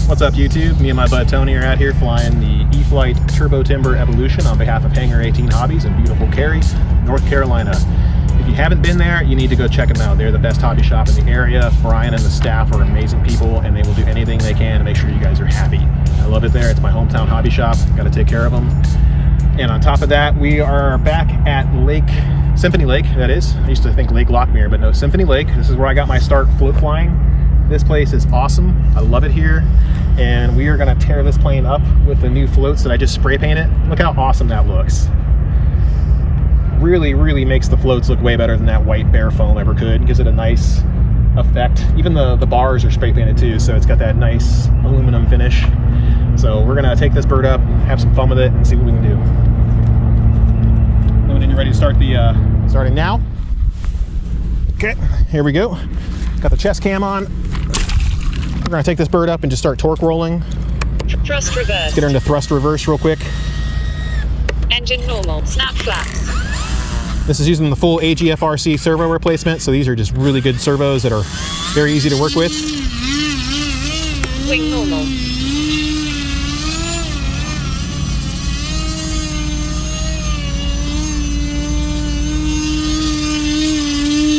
What's up YouTube? Me and my bud Tony are out here flying the e-flite Turbo Timber Evolution on behalf of Hangar 18 Hobbies in beautiful Cary, North Carolina. If you haven't been there, you need to go check them out. They're the best hobby shop in the area. Brian and the staff are amazing people and they will do anything they can to make sure you guys are happy. I love it there. It's my hometown hobby shop. Got to take care of them. And on top of that, we are back at Symphony Lake, that is. I used to think Lake Lockmere, but no, Symphony Lake. This is where I got my start float flying. This place is awesome. I love it here. And we are gonna tear this plane up with the new floats that I just spray painted. Look how awesome that looks. Really, really makes the floats look way better than that white bare foam ever could. Gives it a nice effect. Even the bars are spray painted too, so it's got that nice aluminum finish. So we're gonna take this bird up, have some fun with it, and see what we can do. When you're ready to start the, starting now. Okay, here we go. Got the chest cam on. We're gonna take this bird up and just start torque rolling. Thrust reverse. Let's get her into thrust reverse real quick. Engine normal, snap flaps. This is using the full AGFRC servo replacement, so these are just really good servos that are very easy to work with. Wing normal.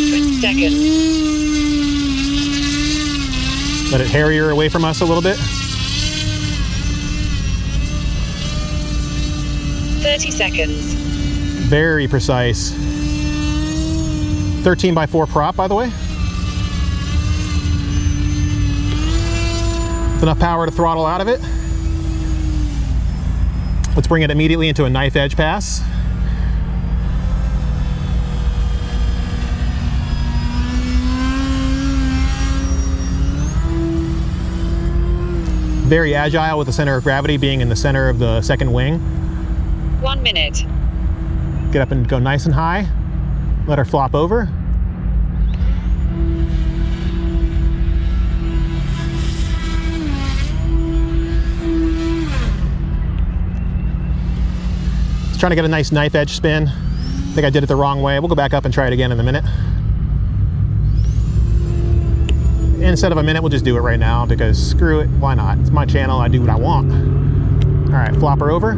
20 seconds. Let it Harrier away from us a little bit. 30 seconds. Very precise. 13x4 prop, by the way. With enough power to throttle out of it. Let's bring it immediately into a knife edge pass. Very agile with the center of gravity being in the center of the second wing. 1 minute. Get up and go nice and high. Let her flop over. Just trying to get a nice knife edge spin. I think I did it the wrong way. We'll go back up and try it again in a minute. Instead of a minute, we'll just do it right now because screw it, why not? It's my channel, I do what I want. All right, flop her over.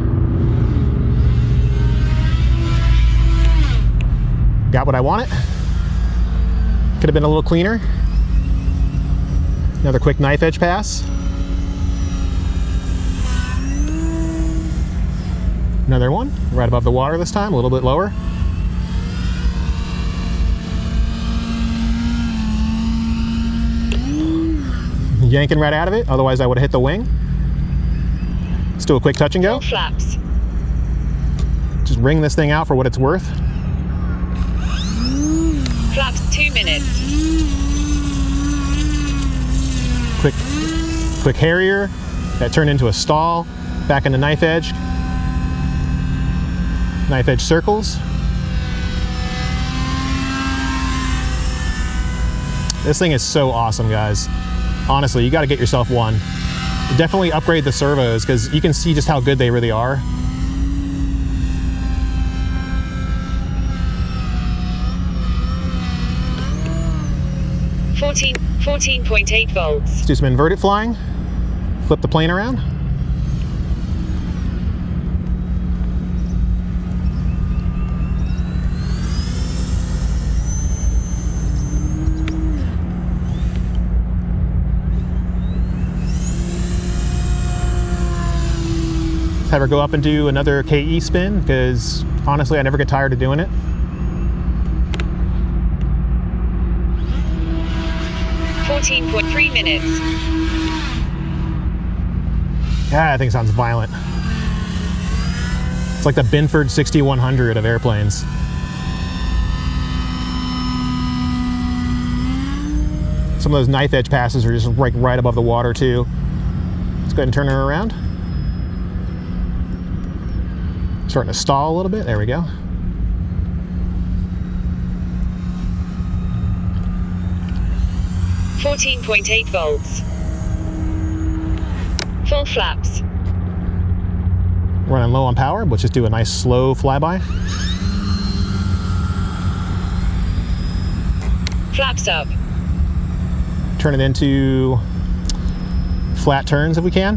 Got what I wanted. Could have been a little cleaner. Another quick knife edge pass. Another one, right above the water this time, a little bit lower. Yanking right out of it, otherwise I would have hit the wing. Let's do a quick touch and go. Flaps. Just wring this thing out for what it's worth. Flaps 2 minutes. Quick Harrier, that turned into a stall, back into knife edge. Knife edge circles. This thing is so awesome, guys. Honestly, you got to get yourself one. Definitely upgrade the servos because you can see just how good they really are. Fourteen 14.8 volts. Let's do some inverted flying. Flip the plane around. Have her go up and do another KE spin because honestly I never get tired of doing it. .3 minutes. Yeah, that thing sounds violent. It's like the Binford 6100 of airplanes. Some of those knife edge passes are just like right above the water too. Let's go ahead and turn her around. Starting to stall a little bit, there we go. .8 volts. Full flaps. Running low on power, let's just do a nice slow flyby. Flaps up. Turn it into flat turns if we can.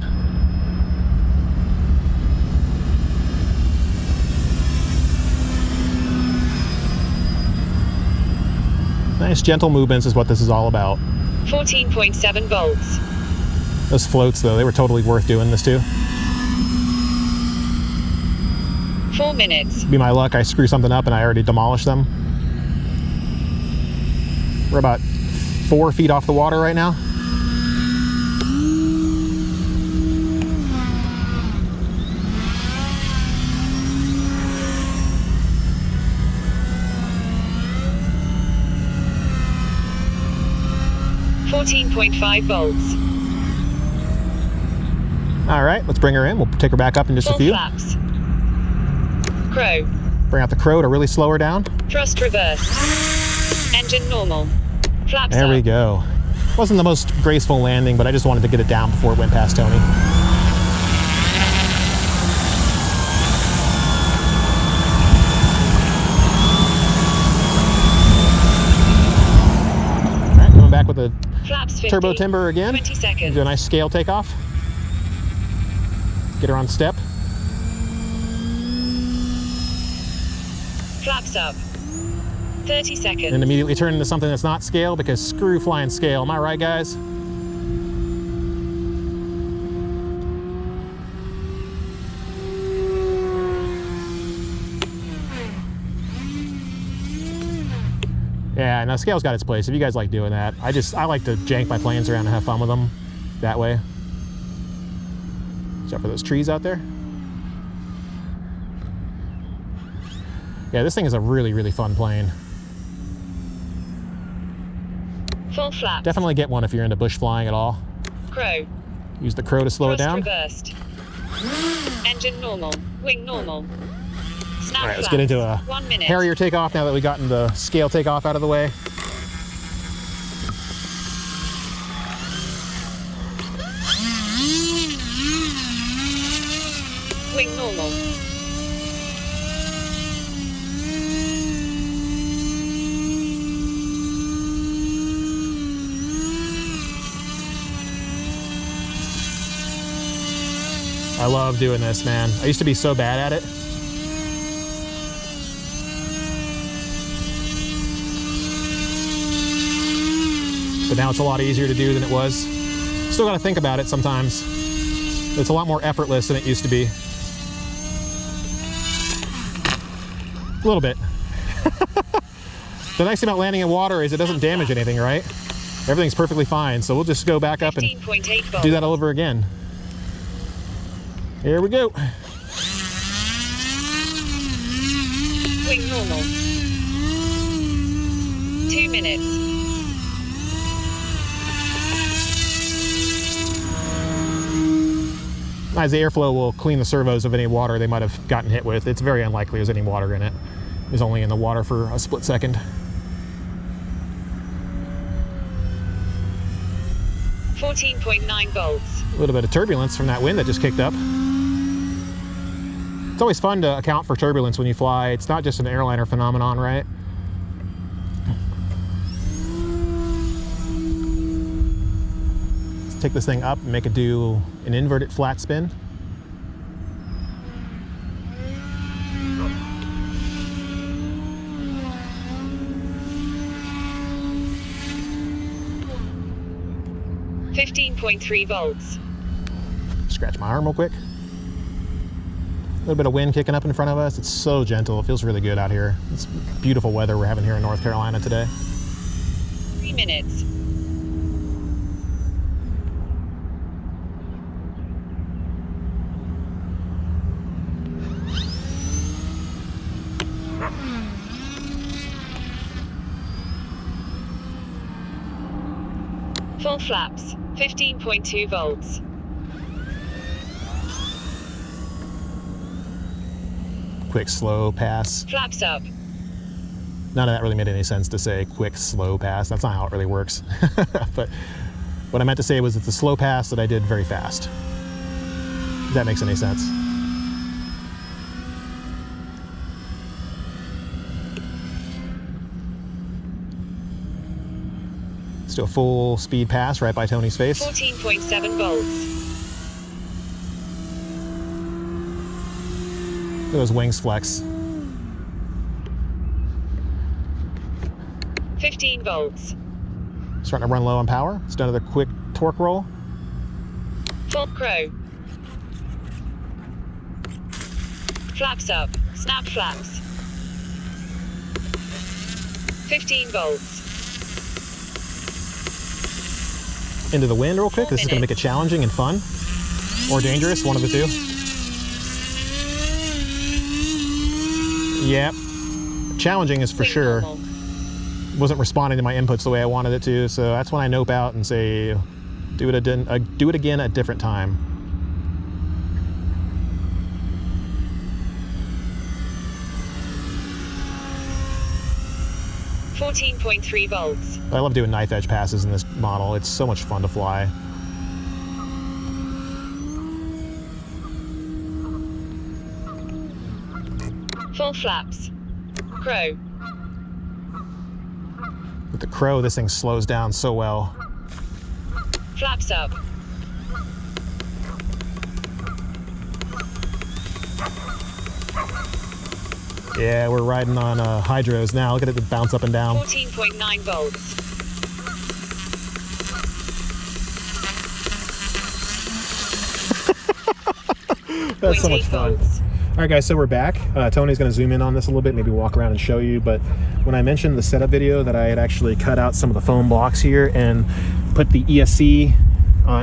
Nice gentle movements is what this is all about. 14.7 volts. Those floats though, they were totally worth doing this too. 4 minutes. Be my luck, I screw something up and I already demolished them. We're about 4 feet off the water right now. .5 volts. All right, let's bring her in. We'll take her back up in just a Full few. flaps. Crow. Bring out the crow to really slow her down. Thrust reversed. Engine normal. Flaps There up. we go. Wasn't the most graceful landing, but I just wanted to get it down before it went past Tony. All right, coming back with a Flaps 50. turbo timber again. 20 seconds. Do a nice scale takeoff. Get her on step. Flaps up. 30 seconds. And immediately turn into something that's not scale, because screw flying scale. Am I right, guys? Yeah, now scale's got its place. If you guys like doing that, I like to jank my planes around and have fun with them that way. Except for those trees out there. Yeah, this thing is a really, really fun plane. Full flaps. Definitely get one if you're into bush flying at all. Crow. Use the crow to slow it Thrust down. reversed. Engine normal. Wing normal. Snap All right, let's flaps. get into a 1 minute. Harrier takeoff now that we gotten the scale takeoff out of the way. Wing normal. I love doing this, man. I used to be so bad at it. But now it's a lot easier to do than it was. Still got to think about it sometimes. It's a lot more effortless than it used to be. A little bit. The nice thing about landing in water is it doesn't damage anything, right? Everything's perfectly fine. So we'll just go back up and 15.8 volts. do that all over again. Here we go. Wing normal. 2 minutes. As the airflow will clean the servos of any water they might have gotten hit with. It's very unlikely there's any water in it. It was only in the water for a split second. 14.9 volts. A little bit of turbulence from that wind that just kicked up. It's always fun to account for turbulence when you fly. It's not just an airliner phenomenon, right? Let's take this thing up and make it do an inverted flat spin. .3 volts. Scratch my arm real quick. A little bit of wind kicking up in front of us. It's so gentle. It feels really good out here. It's beautiful weather we're having here in North Carolina today. 3 minutes. Full flaps. 15.2 volts. Quick, slow pass. Flaps up. None of that really made any sense to say quick, slow pass. That's not how it really works. But what I meant to say was it's a slow pass that I did very fast. If that makes any sense. Let's do a full speed pass right by Tony's face. 14.7 volts. Look at those wings flex. 15 volts. Starting to run low on power. Let's do another quick torque roll. Full crow. Flaps up. Snap flaps. 15 volts. Into the wind real quick. 4 This is going to make it challenging and fun. Or dangerous, one of the two. Yep. Challenging is for Wing sure. normal. Wasn't responding to my inputs the way I wanted it to, so that's when I nope out and say, do it again at a different time. .3 volts. I love doing knife edge passes in this model. It's so much fun to fly. Full flaps. Crow. With the crow, this thing slows down so well. Flaps up. Yeah, we're riding on hydros now. Look at it bounce up and down. 14.9 volts. That's so much fun. All right, guys, so we're back. Tony's going to zoom in on this a little bit, maybe walk around and show you. But when I mentioned the setup video that I had actually cut out some of the foam blocks here and put the ESC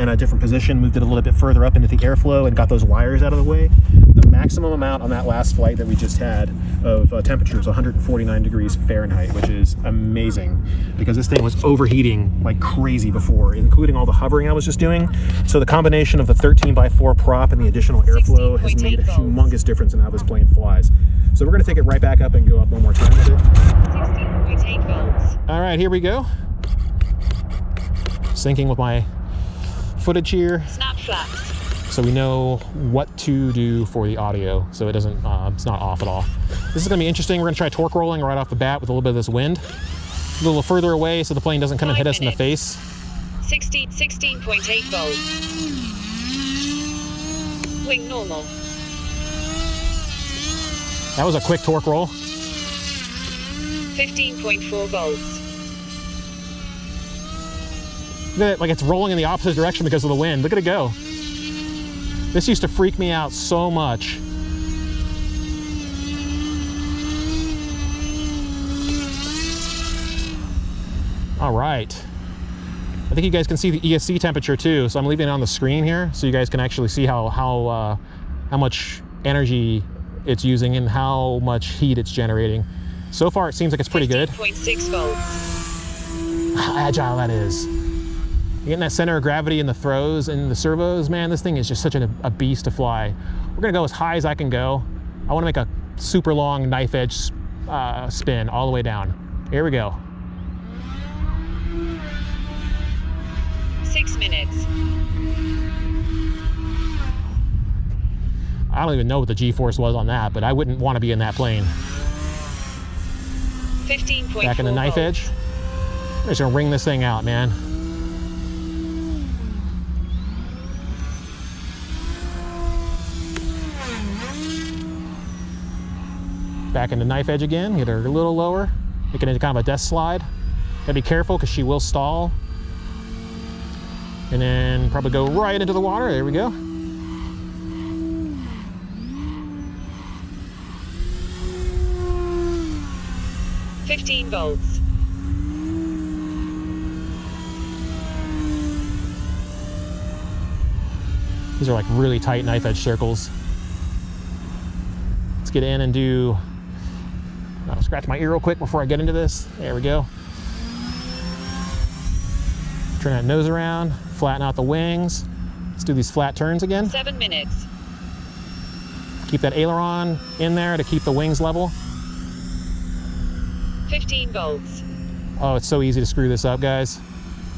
in a different position, moved it a little bit further up into the airflow and got those wires out of the way, the maximum amount on that last flight that we just had of temperature was 149 degrees Fahrenheit, which is amazing because this thing was overheating like crazy before, including all the hovering I was just doing. So the combination of the 13x4 prop and the additional airflow has made a humongous difference in how this plane flies. So we're going to take it right back up and go up one more time with it. 16.8 volts. All right, here we go. Syncing with my footage here. Snap flaps. So we know what to do for the audio, so it doesn't, it's not off at all. This is gonna be interesting. We're gonna try torque rolling right off the bat with a little bit of this wind. A little further away so the plane doesn't come and hit us in the face. 16.8 volts. Wing normal. That was a quick torque roll. 15.4 volts. Look at it, like it's rolling in the opposite direction because of the wind. Look at it go. This used to freak me out so much. All right. I think you guys can see the ESC temperature too, so I'm leaving it on the screen here so you guys can actually see how much energy it's using and how much heat it's generating. So far, it seems like it's pretty good. 15.6 volts. How agile that is. Getting that center of gravity in the throws and the servos, man, this thing is just such a beast to fly. We're gonna go as high as I can go. I wanna make a super long knife edge spin all the way down. Here we go. 6 minutes. I don't even know what the G-force was on that, but I wouldn't want to be in that plane. 15.4 Back in the knife edge. I'm just gonna wring this thing out, man. Back into knife edge again, get her a little lower, make it into kind of a death slide. Gotta be careful because she will stall. And then probably go right into the water, there we go. .15 volts. These are like really tight knife edge circles. Let's get in and do, I'll scratch my ear real quick before I get into this. There we go. Turn that nose around, flatten out the wings. Let's do these flat turns again. 7 minutes. Keep that aileron in there to keep the wings level. 15 volts. Oh, it's so easy to screw this up, guys.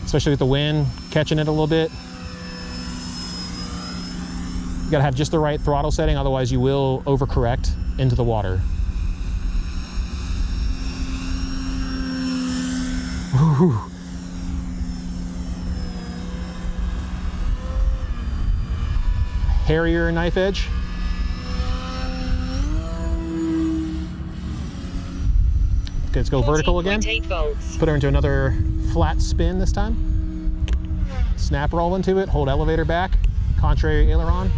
Especially with the wind catching it a little bit. You gotta have just the right throttle setting, otherwise you will overcorrect into the water. Ooh. Harrier knife edge. Okay, let's go vertical again. 14.8 volts. Put her into another flat spin this time. Snap roll into it, hold elevator back, contrary aileron.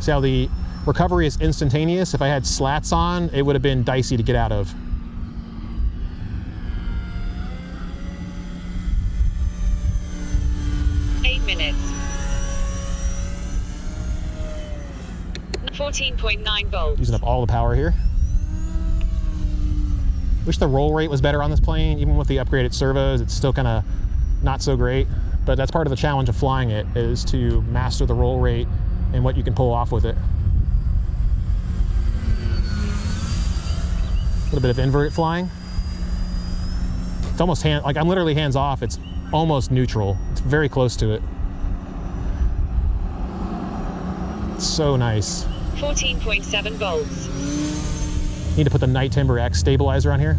See how the recovery is instantaneous? If I had slats on, it would have been dicey to get out of. Minutes. 14.9 volts. Using up all the power here. Wish the roll rate was better on this plane. Even with the upgraded servos, it's still kind of not so great. But that's part of the challenge of flying it, is to master the roll rate and what you can pull off with it. A little bit of inverted flying. It's almost like I'm literally hands off. It's almost neutral. It's very close to it. So nice. 14.7 volts. Need to put the Night Timber X stabilizer on here.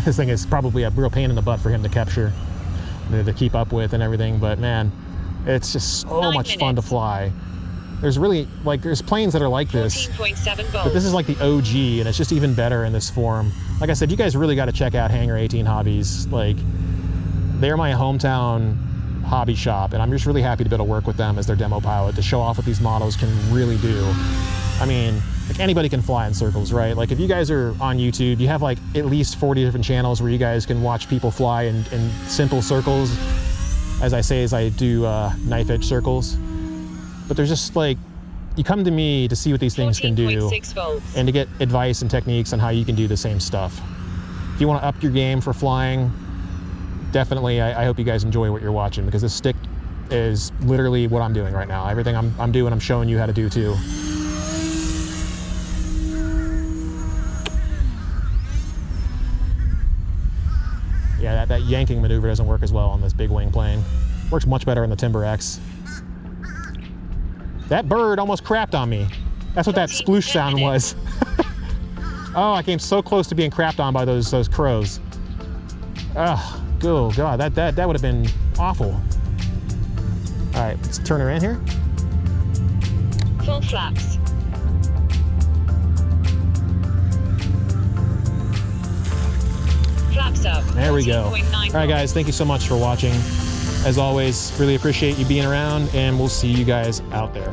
This thing is probably a real pain in the butt for him to capture, to keep up with and everything, but man, it's just so much fun to fly. There's really, like, there's planes that are like this, 14.7 volts. but this is like the OG, and it's just even better in this form. Like I said, you guys really got to check out Hangar 18 Hobbies. Like, they're my hometown hobby shop, and I'm just really happy to be able to work with them as their demo pilot to show off what these models can really do. I mean, like, anybody can fly in circles, right? Like, if you guys are on YouTube, you have like at least 40 different channels where you guys can watch people fly in simple circles, as I say, as I do knife edge circles. But there's just like, you come to me to see what these things can do volts. and to get advice and techniques on how you can do the same stuff. If you want to up your game for flying, definitely I hope you guys enjoy what you're watching, because this stick is literally what I'm doing right now. Everything I'm doing, I'm showing you how to do too. Yeah, that yanking maneuver doesn't work as well on this big wing plane. Works much better on the Timber X. That bird almost crapped on me. That's what that sploosh sound was. Oh, I came so close to being crapped on by those crows. Oh, God, that would have been awful. All right, let's turn her in here. Full flaps. Flaps up. There we go. All right, guys, thank you so much for watching. As always, really appreciate you being around, and we'll see you guys out there.